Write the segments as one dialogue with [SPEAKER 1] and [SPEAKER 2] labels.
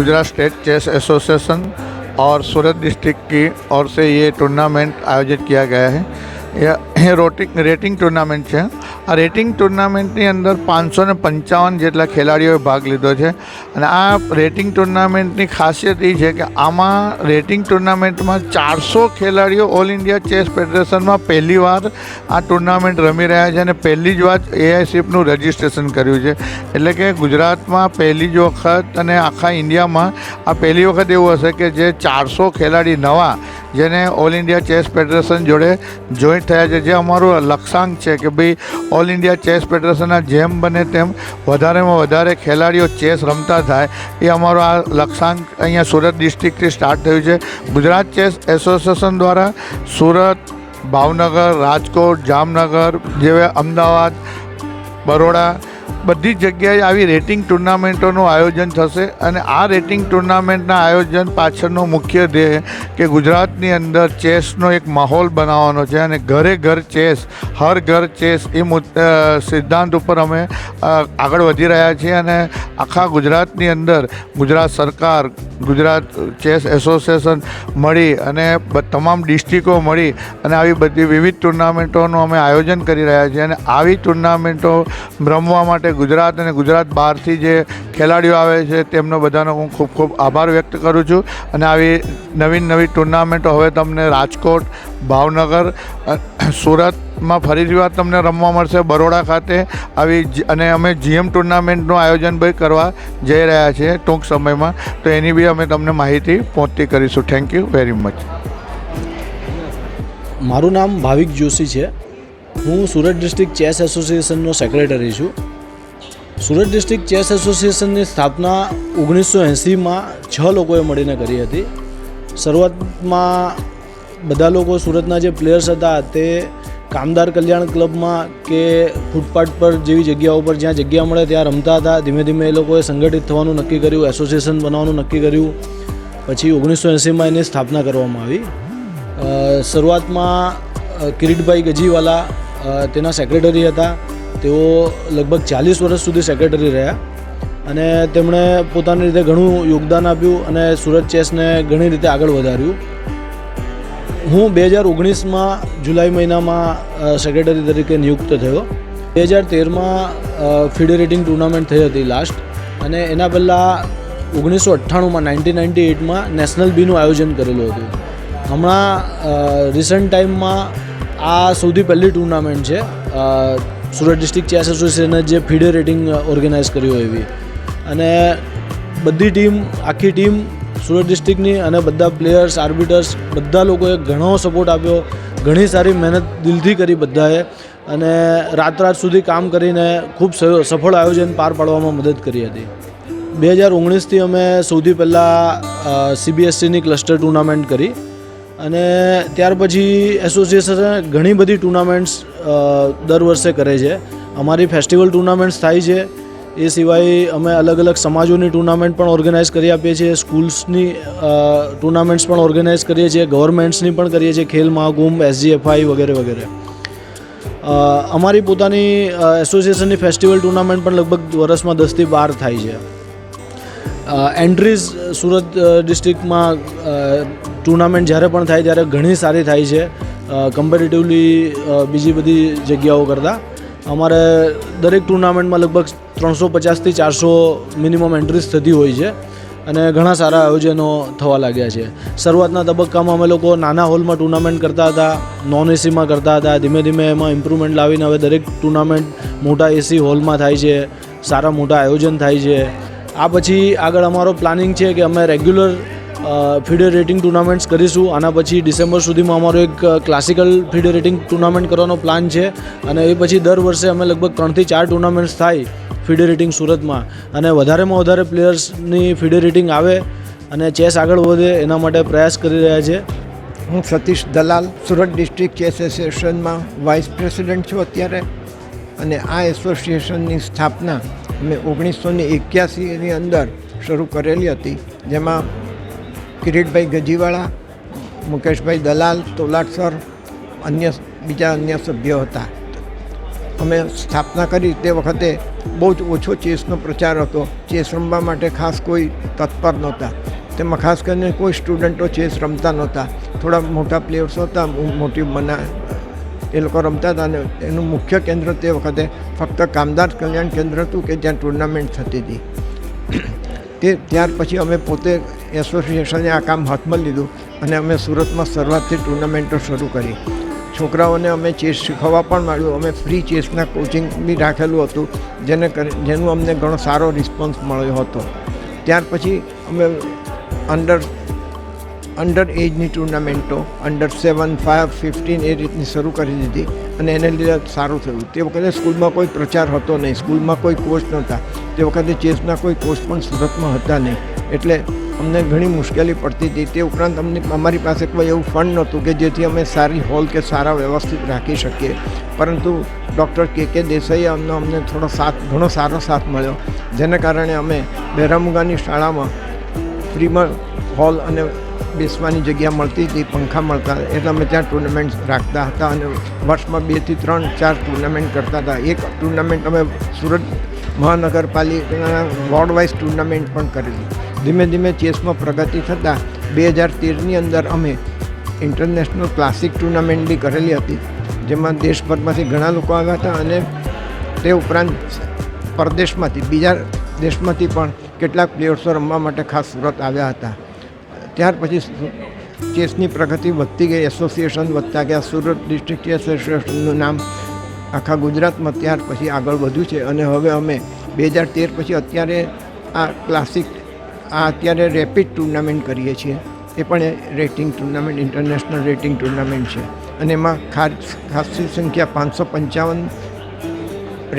[SPEAKER 1] Gujarat state chess association और सूरत district की ओर से ये टूर्नामेंट आयोजित किया गया है। यह रेटिंग टूर्नामेंट है। आ रेटिंग टूर्नामेंटની અંદર 555 જેટલા ખેલાડીઓએ ભાગ લીધો છે અને આ રેટિંગ ટૂર્નામેન્ટની ખાસિયત એ છે કે આમાં રેટિંગ ટૂર્નામેન્ટમાં 400 ખેલાડીઓ ઓલ ઇન્ડિયા ચેસ ફેડરેશનમાં પહેલીવાર આ ટૂર્નામેન્ટ રમી રહ્યા છે અને પહેલી જ વાર એઆઈસીએફનું રજિસ્ટ્રેશન કર્યું છે, એટલે કે ગુજરાતમાં પહેલી જ વખત અને આખા ઇન્ડિયામાં આ પહેલી વખત એવું હશે કે જે 400 ખેલાડી નવા જેને ઓલ ઇન્ડિયા ચેસ ફેડરેશન જોડે જોઈન્ટ થયા છે, જે અમારું લક્ષ્યાંક છે કે ભાઈ ઓલ ઇન્ડિયા ચેસ ફેડરેશનના જેમ બને તેમ વધારેમાં વધારે ખેલાડીઓ ચેસ રમતા થાય, એ અમારો આ લક્ષ્યાંક અહીંયા સુરત ડિસ્ટ્રિક્ટથી સ્ટાર્ટ થયું છે। ગુજરાત ચેસ એસોસિએશન દ્વારા સુરત, ભાવનગર, રાજકોટ, જામનગર જેવા અમદાવાદ, બરોડા બધી જગ્યાએ આવી રેટિંગ ટુર્નામેન્ટોનું આયોજન થશે અને આ રેટિંગ ટુર્નામેન્ટના આયોજન પાછળનો મુખ્ય ધ્યેય કે ગુજરાતની અંદર ચેસનો એક માહોલ બનાવવાનો છે અને ઘરે ઘર ચેસ, હર ઘર ચેસ એ સિદ્ધાંત ઉપર અમે આગળ વધી રહ્યા છીએ અને આખા ગુજરાતની અંદર ગુજરાત સરકાર, ગુજરાત ચેસ એસોસિએશન મળી અને તમામ ડિસ્ટ્રિક્ટો મળી અને આવી બધી વિવિધ ટુર્નામેન્ટોનું અમે આયોજન કરી રહ્યા છીએ અને આવી ટુર્નામેન્ટો રમવા માટે ગુજરાત અને ગુજરાત બહારથી જે ખેલાડીઓ આવે છે તેમનો બધાનો હું ખૂબ ખૂબ આભાર વ્યક્ત કરું છું અને આવી નવી ટુર્નામેન્ટો હવે તમને રાજકોટ, ભાવનગર, સુરતમાં ફરીથી વાર તમને રમવા મળશે, બરોડા ખાતે આવી અને અમે જીએમ ટુર્નામેન્ટનું આયોજન ભાઈ કરવા જઈ રહ્યા છીએ ટૂંક સમયમાં, તો એની બી અમે તમને માહિતી પહોંચતી કરીશું। Thank you very much.
[SPEAKER 2] મારું નામ ભાવિક જોશી છે। હું સુરત ડિસ્ટ્રિક્ટ ચેસ એસોસિએશનનો સેક્રેટરી છું। સુરત ડિસ્ટ્રિક્ટ ચેસ એસોસિએશનની સ્થાપના 1980માં 6 લોકોએ મળીને કરી હતી। શરૂઆતમાં બધા લોકો સુરતના જે પ્લેયર્સ હતા તે કામદાર કલ્યાણ ક્લબમાં કે ફૂટપાથ પર જેવી જગ્યાઓ પર જ્યાં જગ્યા મળે ત્યાં રમતા હતા। ધીમે ધીમે એ લોકોએ સંગઠિત થવાનું નક્કી કર્યું, એસોસિએશન બનાવવાનું નક્કી કર્યું, પછી 1980માં એની સ્થાપના કરવામાં આવી। શરૂઆતમાં કિરીટભાઈ ગજીવાલા તેના સેક્રેટરી હતા। તેઓ લગભગ 40 વર્ષ સુધી સેક્રેટરી રહ્યા અને તેમણે પોતાની રીતે ઘણું યોગદાન આપ્યું અને સુરત ચેસને ઘણી રીતે આગળ વધાર્યું। હું 2019માં જુલાઈ મહિનામાં સેક્રેટરી તરીકે નિયુક્ત થયો। 2013માં ફીડે રેટિંગ ટુર્નામેન્ટ થઈ હતી લાસ્ટ, અને એના પહેલાં 1998માં 1998માં નેશનલ બીનું આયોજન કરેલું હતું। હમણાં રિસન્ટ ટાઈમમાં આ સૌથી પહેલી ટુર્નામેન્ટ છે સુરત ડિસ્ટ્રિક્ટ ચેસ એસોસિએશને જે ફીડે રેટિંગ ઓર્ગેનાઇઝ કર્યું એવી, અને બધી આખી ટીમ સુરત ડિસ્ટ્રિક્ટની અને બધા પ્લેયર્સ, આર્બિટર્સ બધા લોકોએ ઘણો સપોર્ટ આપ્યો, ઘણી સારી મહેનત દિલથી કરી બધાએ અને રાત સુધી કામ કરીને ખૂબ સફળ આયોજન પાર પાડવામાં મદદ કરી હતી। 2019થી અમે સૌથી પહેલાં CBSCની ક્લસ્ટર ટુર્નામેન્ટ કરી અને ત્યાર પછી એસોસિએશને ઘણી બધી ટુર્નામેન્ટ્સ દર વર્ષે કરે છે। અમારી ફેસ્ટિવલ ટુર્નામેન્ટ્સ થાય છે, એ સિવાય અમે અલગ અલગ સમાજોની ટુર્નામેન્ટ પણ ઓર્ગેનાઇઝ કરી આપીએ છીએ, સ્કૂલ્સની ટુર્નામેન્ટ્સ પણ ઓર્ગેનાઇઝ કરીએ છીએ, ગવર્મેન્ટ્સની પણ કરીએ છીએ, ખેલ મહાકુંભ, SGFI વગેરે વગેરે। અમારી પોતાની એસોસિએશનની ફેસ્ટિવલ ટુર્નામેન્ટ પણ લગભગ વર્ષમાં 10થી 12 થાય છે। એન્ટ્રીઝ સુરત ડિસ્ટ્રિક્ટમાં ટુર્નામેન્ટ જ્યારે પણ થાય ત્યારે ઘણી સારી થાય છે કમ્પેરેટિવલી બીજી બધી જગ્યાઓ કરતાં। અમારે દરેક ટુર્નામેન્ટમાં લગભગ 350થી 400 મિનિમમ એન્ટ્રીઝ થતી હોય છે અને ઘણા સારા આયોજનો થવા લાગ્યા છે। શરૂઆતના તબક્કામાં અમે લોકો નાના હોલમાં ટુર્નામેન્ટ કરતા હતા, નોન એસીમાં કરતા હતા, ધીમે ધીમે એમાં ઇમ્પ્રુવમેન્ટ લાવીને હવે દરેક ટુર્નામેન્ટ મોટા એસી હોલમાં થાય છે, સારા મોટા આયોજન થાય છે। આ પછી આગળ અમારો પ્લાનિંગ છે કે અમે રેગ્યુલર ફીડે રેટિંગ ટુર્નામેન્ટ્સ કરીશું। આના પછી ડિસેમ્બર સુધીમાં અમારો એક ક્લાસિકલ ફીડે રેટિંગ ટુર્નામેન્ટ કરવાનો પ્લાન છે અને એ પછી દર વર્ષે અમે લગભગ 3 થી 4 ટુર્નામેન્ટ્સ થાય ફીડે રેટિંગ સુરતમાં, અને વધારેમાં વધારે પ્લેયર્સની ફીડે રેટિંગ આવે અને ચેસ આગળ વધે એના માટે પ્રયાસ કરી રહ્યા છે।
[SPEAKER 3] હું સતીશ દલાલ, સુરત ડિસ્ટ્રિક્ટ ચેસ એસોસિએશનમાં વાઇસ પ્રેસિડેન્ટ છું અત્યારે, અને આ એસોસિએશનની સ્થાપના અમે 1981ની અંદર શરૂ કરેલી હતી, જેમાં કિરીટભાઈ ગજીવાળા, મુકેશભાઈ દલાલ, તોલાટ સર, બીજા અન્ય સભ્યો હતા। અમે સ્થાપના કરી તે વખતે બહુ જ ઓછો ચેસનો પ્રચાર હતો. ચેસ રમવા માટે ખાસ કોઈ તત્પર નહોતા. તેમાં ખાસ કરીને કોઈ સ્ટુડન્ટો ચેસ રમતા નહોતા. થોડા મોટા પ્લેયર્સો હતા, મોટી ઉંમરના, એ લોકો રમતા હતા. અને એનું મુખ્ય કેન્દ્ર તે વખતે ફક્ત કામદાર કલ્યાણ કેન્દ્ર હતું કે જ્યાં ટુર્નામેન્ટ થતી હતી. ત્યાર પછી અમે પોતે એસોસિએશને આ કામ હાથમાં લીધું અને અમે સુરતમાં શરૂઆતથી ટુર્નામેન્ટો શરૂ કરી. છોકરાઓને અમે ચેસ શીખવવા પણ માંડ્યું. અમે ફ્રી ચેસના કોચિંગ બી રાખેલું હતું, જેનું અમને ઘણો સારો રિસ્પોન્સ મળ્યો હતો. ત્યાર પછી અમે અંડર એજની ટુર્નામેન્ટો અંડર 7, 5, 15 એ રીતની શરૂ કરી દીધી અને એને લીધે સારું થયું. તે વખતે સ્કૂલમાં કોઈ પ્રચાર હતો નહીં, સ્કૂલમાં કોઈ કોચ નહોતા. તે વખતે ચેસના કોઈ કોચ પણ સુરતમાં હતા નહીં, એટલે અમને ઘણી મુશ્કેલી પડતી હતી. તે ઉપરાંત અમારી પાસે કોઈ એવું ફંડ નહોતું કે જેથી અમે સારી હોલ કે સારા વ્યવસ્થિત રાખી શકીએ. પરંતુ ડૉક્ટર કે દેસાઈએ અમને ઘણો સારો સાથ મળ્યો, જેને કારણે અમે બહેરામુંગાની શાળામાં ફ્રીમાં હોલ અને બેસવાની જગ્યા મળતી હતી, પંખા મળતા, એટલે અમે ત્યાં ટુર્નામેન્ટ રાખતા હતા અને વર્ષમાં 2 થી 3, 4 ટુર્નામેન્ટ કરતા હતા. એક ટુર્નામેન્ટ અમે સુરત મહાનગરપાલિકાના વોર્ડ વાઇઝ ટુર્નામેન્ટ પણ કરેલી. ધીમે ધીમે ચેસમાં પ્રગતિ થતાં 2013ની અંદર અમે ઇન્ટરનેશનલ ક્લાસિક ટુર્નામેન્ટ બી કરેલી હતી, જેમાં દેશભરમાંથી ઘણા લોકો આવ્યા હતા અને તે ઉપરાંત પરદેશમાંથી, બીજા દેશમાંથી પણ કેટલાક પ્લેયર્સો રમવા માટે ખાસ સુરત આવ્યા હતા. ત્યાર પછી ચેસની પ્રગતિ વધતી ગઈ, એસોસિએશન વધતા ગયા. સુરત ડિસ્ટ્રિક્ટ ચેસ એસોસિએશનનું નામ આખા ગુજરાતમાં ત્યાર પછી આગળ વધ્યું છે અને હવે અમે 2013 પછી અત્યારે અત્યારે રેપિડ ટુર્નામેન્ટ કરીએ છીએ. એ પણ rating tournament, international rating tournament છે અને એમાં ખાસી સંખ્યા 555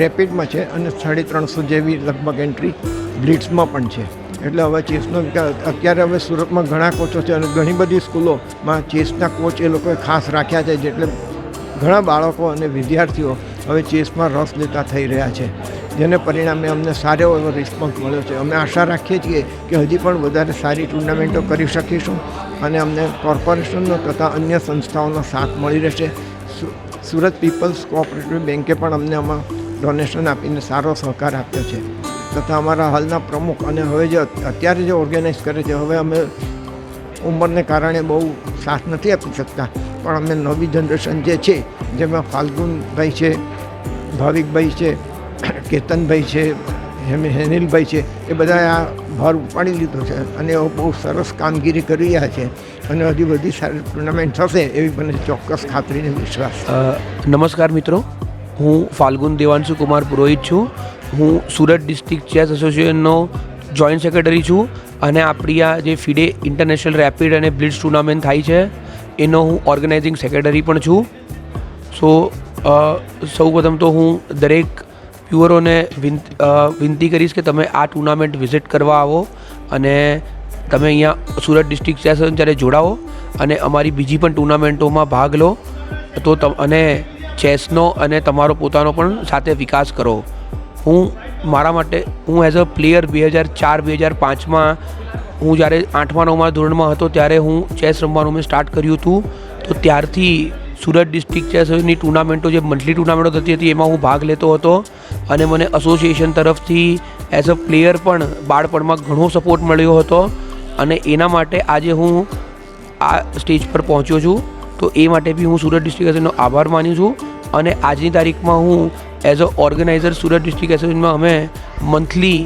[SPEAKER 3] રેપિડમાં છે અને 350 જેવી લગભગ એન્ટ્રી બ્લિટ્સમાં પણ છે. એટલે હવે ચેસનો અત્યારે હવે સુરતમાં ઘણા કોચો છે અને ઘણી બધી સ્કૂલોમાં ચેસના કોચ એ લોકોએ ખાસ રાખ્યા છે, જેટલે ઘણા બાળકો અને વિદ્યાર્થીઓ હવે ચેસમાં રસ લેતા થઈ રહ્યા છે, જેને પરિણામે અમને સારો એવો રિસ્પોન્સ મળ્યો છે. અમે આશા રાખીએ છીએ કે હજી પણ વધારે સારી ટુર્નામેન્ટો કરી શકીશું અને અમને કોર્પોરેશનનો તથા અન્ય સંસ્થાઓનો સાથ મળી રહેશે. સુરત પીપલ્સ કોઓપરેટિવ બેન્કે પણ અમને આમાં ડોનેશન આપીને સારો સહકાર આપ્યો છે. તથા અમારા હાલના પ્રમુખ અને હવે જે અત્યારે જે ઓર્ગેનાઇઝ કરે છે, હવે અમે ઉંમરને કારણે બહુ સાથ નથી આપી શકતા, પણ અમે નવી જનરેશન જે છે, જેમાં ફાલ્ગુનભાઈ છે, ભાવિકભાઈ છે, કેતનભાઈ છે, હેનિલભાઈ છે, એ બધાએ આ ભાર ઉપાડી લીધો છે અને બહુ સરસ કામગીરી કરી રહ્યા છે અને હજી બધી સારી ટુર્નામેન્ટ થશે એવી મને ચોક્કસ ખાતરીને વિશ્વાસ.
[SPEAKER 4] નમસ્કાર મિત્રો, હું ફાલ્ગુન દેવાંશુ કુમાર પુરોહિત છું. હું સુરત ડિસ્ટ્રિક્ટ ચેસ એસોસિએશનનો જોઈન્ટ સેક્રેટરી છું અને આપણી આ જે ફિડે ઇન્ટરનેશનલ રેપિડ અને બ્લિટ્સ ટુર્નામેન્ટ થાય છે એનો હું ઓર્ગેનાઇઝિંગ સેક્રેટરી પણ છું. સૌ પ્રથમ તો હું દરેક વ્યુઅરોને વિનંતી કરીશ કે તમે આ ટુર્નામેન્ટ વિઝિટ કરવા આવો અને તમે અહીંયા સુરત ડિસ્ટ્રિક્ટ ચેસ એસોસિએશન જ્યારે જોડાઓ અને અમારી બીજી પણ ટુર્નામેન્ટોમાં ભાગ લો તો અને ચેસનો અને તમારો પોતાનો પણ સાથે વિકાસ કરો. હું એઝ અ પ્લેયર 2004-2005માં હું જ્યારે 8મા-9મા ધોરણમાં હતો ત્યારે હું ચેસ રમવાનું મેં સ્ટાર્ટ કર્યું હતું. તો ત્યારથી સુરત ડિસ્ટ્રિક્ટ ચેસની ટુર્નામેન્ટો જે મંથલી ટુર્નામેન્ટો થતી હતી એમાં હું ભાગ લેતો હતો અને મને એસોસિએશન તરફથી એઝ અ પ્લેયર પણ બાળપણમાં ઘણો સપોર્ટ મળ્યો હતો અને એના માટે આજે હું આ સ્ટેજ પર પહોંચ્યો છું. તો એ માટે બી હું સુરત ડિસ્ટ્રિક્ટ એસોસિએશનનો આભાર માનું છું અને આજની તારીખમાં હું as a organiser Surat district એસોસિએશનમાં અમે મંથલી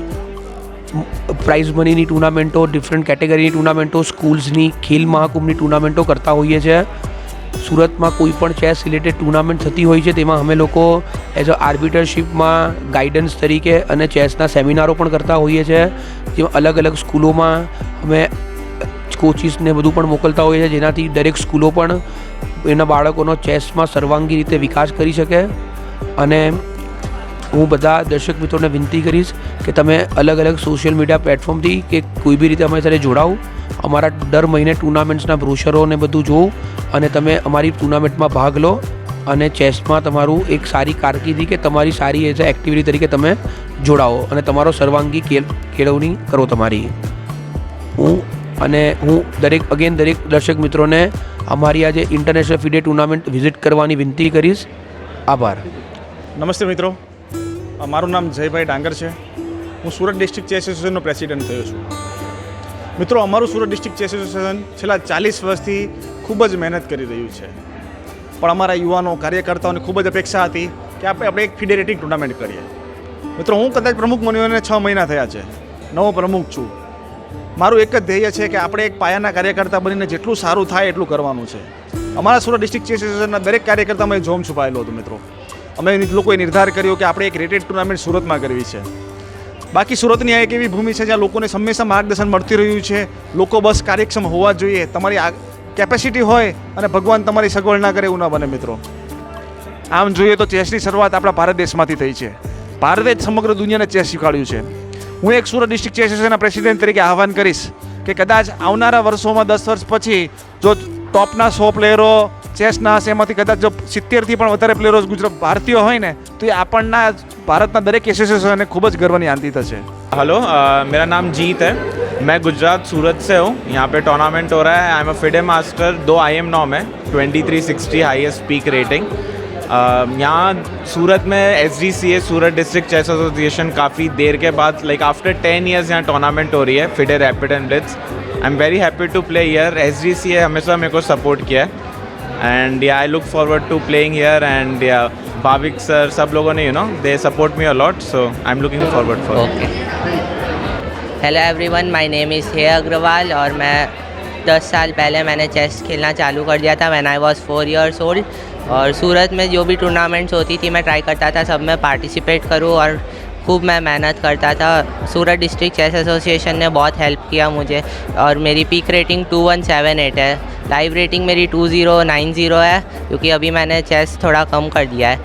[SPEAKER 4] પ્રાઇઝ મનીની ટુર્નામેન્ટો, ડિફરન્ટ કેટેગરીની ટુર્નામેન્ટો, સ્કૂલ્સની ખેલ મહાકુંભની ટુર્નામેન્ટો કરતા હોઈએ છીએ. સુરતમાં કોઈ પણ ચેસ રિલેટેડ ટુર્નામેન્ટ થતી હોય છે તેમાં અમે લોકો એઝ અ આર્બિટરશીપમાં ગાઈડન્સ તરીકે અને ચેસના સેમિનારો પણ કરતા હોઈએ છીએ, જેમાં અલગ અલગ સ્કૂલોમાં અમે કોચિસને બધું પણ મોકલતા હોઈએ છીએ, જેનાથી દરેક સ્કૂલો પણ એના બાળકોનો ચેસમાં સર્વાંગી રીતે વિકાસ કરી શકે. અને હું બધા દર્શક મિત્રોને વિનંતી કરીશ કે તમે અલગ અલગ સોશિયલ મીડિયા પ્લેટફોર્મથી કે કોઈ બી રીતે અમારી સાથે જોડાઓ, અમારા દર મહિને ટુર્નામેન્ટ્સના બ્રોશરો ને બધું જોવું અને તમે અમારી ટુર્નામેન્ટમાં ભાગ લો અને ચેસમાં તમારું એક સારી કારકિર્દી કે તમારી સારી એઝ અ એક્ટિવિટી તરીકે તમે જોડાઓ અને તમારો સર્વાંગી કેળવણી કરો તમારી. હું દરેક દર્શક મિત્રોને અમારી આજે ઇન્ટરનેશનલ ફિડે ટુર્નામેન્ટ વિઝિટ કરવાની વિનંતી કરીશ. આભાર.
[SPEAKER 5] નમસ્તે મિત્રો, મારું નામ જયભાઈ ડાંગર છે. હું સુરત ડિસ્ટ્રિક્ટ ચેસ એસોસિએશનનો પ્રેસિડેન્ટ થયો છું. મિત્રો, અમારું સુરત ડિસ્ટ્રિક્ટ ચેસ એસોસિએશન છેલ્લા 40 વર્ષથી ખૂબ જ મહેનત કરી રહ્યું છે. પણ અમારા યુવાનો કાર્યકર્તાઓની ખૂબ જ અપેક્ષા હતી કે આપણે એક ફીડે રેટિંગ ટુર્નામેન્ટ કરીએ. મિત્રો, હું કદાચ પ્રમુખ બન્યો અને 6 મહિના થયા છે, નવો પ્રમુખ છું. મારું એક જ ધ્યેય છે કે આપણે એક પાયાના કાર્યકર્તા બનીને જેટલું સારું થાય એટલું કરવાનું છે. અમારા સુરત ડિસ્ટ્રિક્ટ ચેસ એસોસિએશનના દરેક કાર્યકર્તામાં એ જોમ છુપાયેલો હતો. મિત્રો, અમે લોકોએ નિર્ધાર કર્યો કે આપણે એક રેટેડ ટુર્નામેન્ટ સુરતમાં કરવી છે. બાકી સુરતની આ એક એવી ભૂમિ છે જ્યાં લોકોને હંમેશા માર્ગદર્શન મળતી રહ્યું છે. લોકો બસ કાર્યક્ષમ હોવા જોઈએ. તમારી આ કેપેસિટી હોય અને ભગવાન તમારી સગવડ ના કરે એવું ના બને. મિત્રો, આમ જોઈએ તો ચેસની શરૂઆત આપણા ભારત દેશમાંથી થઈ છે. ભારતે જ સમગ્ર દુનિયાને ચેસ શીખવાડ્યું છે. હું એક સુરત ડિસ્ટ્રિક્ટ ચેસ એસોસિએશનના પ્રેસિડેન્ટ તરીકે આહવાન કરીશ કે કદાચ આવનારા વર્ષોમાં 10 વર્ષ પછી જો ટોપના 100 પ્લેયરો ચેસના હશે, એમાંથી કદાચ જો 70થી પણ વધારે પ્લેયરો ગુજરાત ભારતીય હોય ને, તો એ આપણના ભારતના દરેક એસોસિएशनને ખૂબ જ गर्व आनंदित है.
[SPEAKER 6] हेलो, मेरा नाम जीत है. मैं गुजरात सूरत से हूँ. यहाँ पे टूर्नामेंट हो रहा है. I am a FIDE master. 2 IM नॉम है, 2360 हाईएस्ट पीक रेटिंग. यहाँ सूरत में SDCA Surat district chess association काफ़ी देर के बाद लाइक आफ्टर 10 ईयर्स यहाँ टूर्नामेंट हो रही है, FIDE rapid and blitz. I am very happy to play here. SDCA हमेशा मेरे को सपोर्ट किया है and I look forward to playing here and Bhavik sir सब लोगों ने they support me a lot, so I am looking forward for.
[SPEAKER 7] Okay, hello everyone, my name is हेय अग्रवाल और मैं 10 साल पहले मैंने चेस खेलना चालू कर दिया था when I was 4 years old. और सूरत में जो भी टूर्नामेंट्स होती थी मैं ट्राई करता था सब में पार्टिसिपेट करूँ और खूब मैं मेहनत करता था. सूरत डिस्ट्रिक्ट चेस एसोसिएशन ने बहुत हेल्प किया मुझे और मेरी पीक रेटिंग 2178 है. लाइव रेटिंग मेरी 2090 है क्योंकि अभी मैंने चेस थोड़ा कम कर दिया है.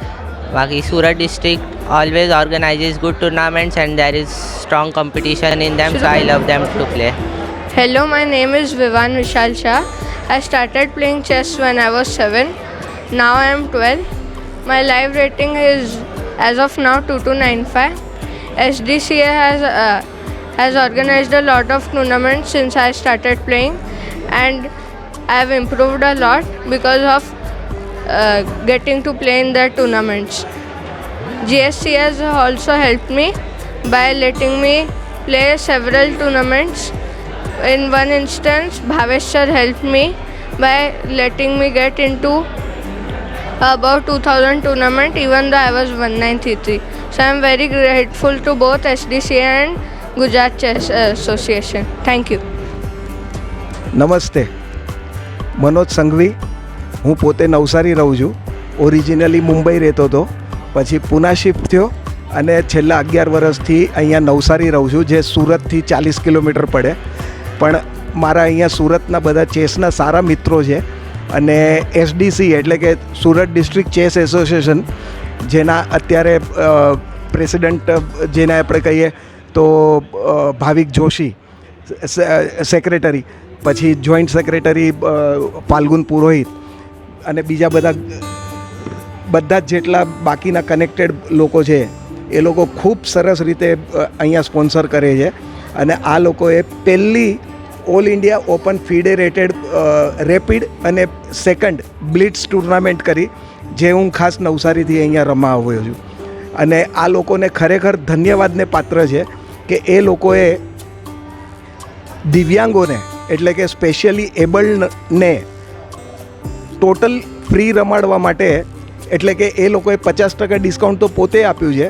[SPEAKER 7] बाकी Surat district always organises good tournaments and there is strong competition in them, so I love them to play.
[SPEAKER 8] Hello, my name is Vivan Vishal Shah. I started playing chess when I was 7. Now I am 12. My live rating is as of now 2295. SDCA has organized a lot of tournaments since I started playing, and I have improved a lot because of getting to play in their tournaments. GSC has also helped me by letting me play several tournaments. In one instance, Bhavesh sir helped me by letting me get into about 2000 tournament even though I was 1933. So I am very grateful to both SDCA and Gujarat Chess Association. Thank you.
[SPEAKER 9] નમસ્તે, મનોજ સંઘવી. હું પોતે નવસારી રહું છું. Originally Mumbai રહેતો હતો, પછી Poona shift થયો અને છેલ્લા 11 વર્ષથી અહીંયા નવસારી રહું છું, જે સુરતથી 40 કિલોમીટર પડે. પણ મારા અહીંયા સુરતના બધા ચેસના સારા મિત્રો છે અને SDC એટલે કે સુરત ડિસ્ટ્રિક્ટ ચેસ એસોસિએશન, જેના અત્યારે પ્રેસિડેન્ટ જેને આપણે કહીએ તો ભાવિક જોશી સેક્રેટરી, પછી જોઈન્ટ સેક્રેટરી ફાલ્ગુન પુરોહિત અને બીજા બધા જ જેટલા બાકીના કનેક્ટેડ લોકો છે એ લોકો ખૂબ સરસ રીતે અહીંયા સ્પોન્સર કરે છે. અને આ લોકોએ પહેલી all India open FIDE rated rapid અને સેકન્ડ બ્લિટ્સ ટુર્નામેન્ટ કરી, જે હું ખાસ નવસારીથી અહીંયા રમવા આવ્યો છું. અને આ લોકોને ખરેખર ધન્યવાદને પાત્ર છે કે એ લોકોએ દિવ્યાંગોને એટલે કે સ્પેશિયલી એબલ્ડને ટોટલ ફ્રી રમાડવા માટે, એટલે કે એ લોકોએ 50% ડિસ્કાઉન્ટ તો પોતે આપ્યું છે.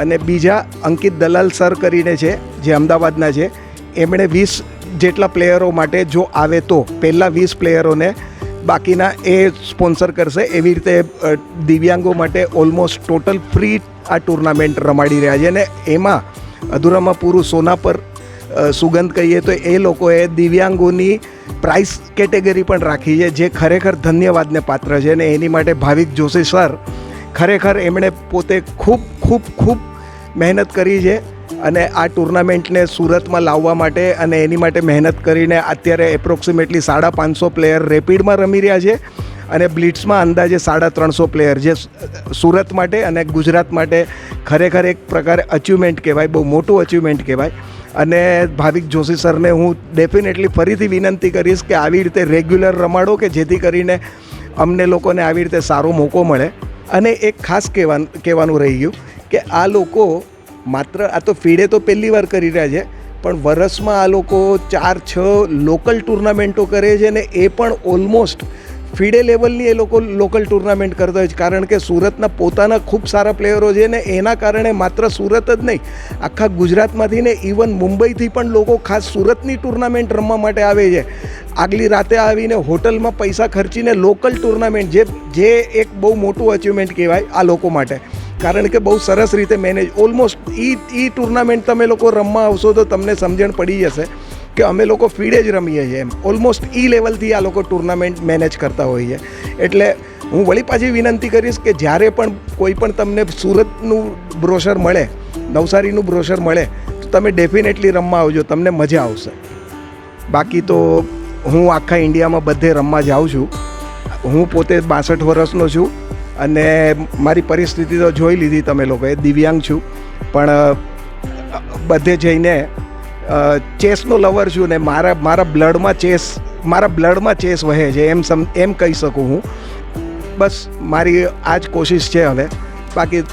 [SPEAKER 9] અને બીજા અંકિત દલાલ સર કરીને છે જે અમદાવાદના છે, એમણે 20 જેટલા પ્લેયરો માટે જો આવે તો પહેલાં 20 પ્લેયરોને બાકીના એ સ્પોન્સર કરશે. એવી રીતે દિવ્યાંગો માટે ઓલમોસ્ટ ટોટલ ફ્રી આ ટુર્નામેન્ટ રમાડી રહ્યા છે. અને એમાં અધૂરામાં પૂરું સોના પર સુગંધ કહીએ તો એ લોકોએ દિવ્યાંગોની પ્રાઇસ કેટેગરી પણ રાખી છે, જે ખરેખર ધન્યવાદને પાત્ર છે. અને એની માટે ભાવિક જોશી સર ખરેખર એમણે પોતે ખૂબ ખૂબ ખૂબ મહેનત કરી છે અને આ ટુર્નામેન્ટને સુરતમાં લાવવા માટે, અને એની માટે મહેનત કરીને અત્યારે એપ્રોક્સિમેટલી 550 પ્લેયર રેપિડમાં રમી રહ્યા છે અને બ્લિટ્સમાં અંદાજે 350 પ્લેયર, જે સુરત માટે અને ગુજરાત માટે ખરેખર એક પ્રકારે અચીવમેન્ટ કહેવાય, બહુ મોટું અચીવમેન્ટ કહેવાય. અને ભાવિક જોશી સરને હું ડેફિનેટલી ફરીથી વિનંતી કરીશ કે આવી રીતે રેગ્યુલર રમાડો, કે જેથી કરીને અમને લોકોને આવી રીતે સારો મોકો મળે. અને એક ખાસ કહેવાનું રહી ગયું કે આ લોકો માત્ર આ તો ફીડે તો પહેલી વાર કરી રહ્યા છે, પણ વરસમાં આ લોકો 4-6 લોકલ ટુર્નામેન્ટો કરે છે ને એ પણ ઓલમોસ્ટ ફીડે લેવલની એ લોકો લોકલ ટુર્નામેન્ટ કરતા હોય છે. કારણ કે સુરતના પોતાના ખૂબ સારા પ્લેયરો છે ને એના કારણે માત્ર સુરત જ નહીં, આખા ગુજરાતમાંથી ને ઇવન મુંબઈથી પણ લોકો ખાસ સુરતની ટુર્નામેન્ટ રમવા માટે આવે છે. આગલી રાતે આવીને હોટલમાં પૈસા ખર્ચીને લોકલ ટુર્નામેન્ટ, જે એક બહુ મોટું અચીવમેન્ટ કહેવાય આ લોકો માટે. કારણ કે બહુ સરસ રીતે મેનેજ, ઓલમોસ્ટ ઈ ટુર્નામેન્ટ તમે લોકો રમવા આવશો તો તમને સમજણ પડી જશે કે અમે લોકો ફીડે જ રમીએ છીએ એમ. ઓલમોસ્ટ ઈ લેવલથી આ લોકો ટુર્નામેન્ટ મેનેજ કરતા હોઈએ. એટલે હું વળી પાછી વિનંતી કરીશ કે જ્યારે પણ કોઈ પણ તમને સુરતનું બ્રોશર મળે, નવસારીનું બ્રોશર મળે તો તમે ડેફિનેટલી રમવા આવજો, તમને મજા આવશે. બાકી તો હું આખા ઇન્ડિયામાં બધે રમવા જાઉં છું. હું પોતે 62 વર્ષનો છું અને મારી પરિસ્થિતિ તો જોઈ લીધી તમે લોકોએ, દિવ્યાંગ છું, પણ બધે જઈને ચેસનો લવર છું ને મારા બ્લડમાં ચેસ વહે છે એમ કહી શકું હું. બસ મારી આ જ કોશિશ છે હવે. બાકી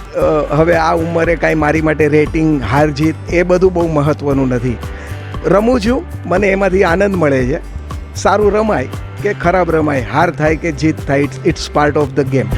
[SPEAKER 9] હવે આ ઉંમરે કાંઈ મારી માટે રેટિંગ, હાર જીત એ બધું બહુ મહત્ત્વનું નથી. રમું છું, મને એમાંથી આનંદ મળે છે. સારું રમાય કે ખરાબ રમાય, હાર થાય કે જીત થાય, it's part of the game.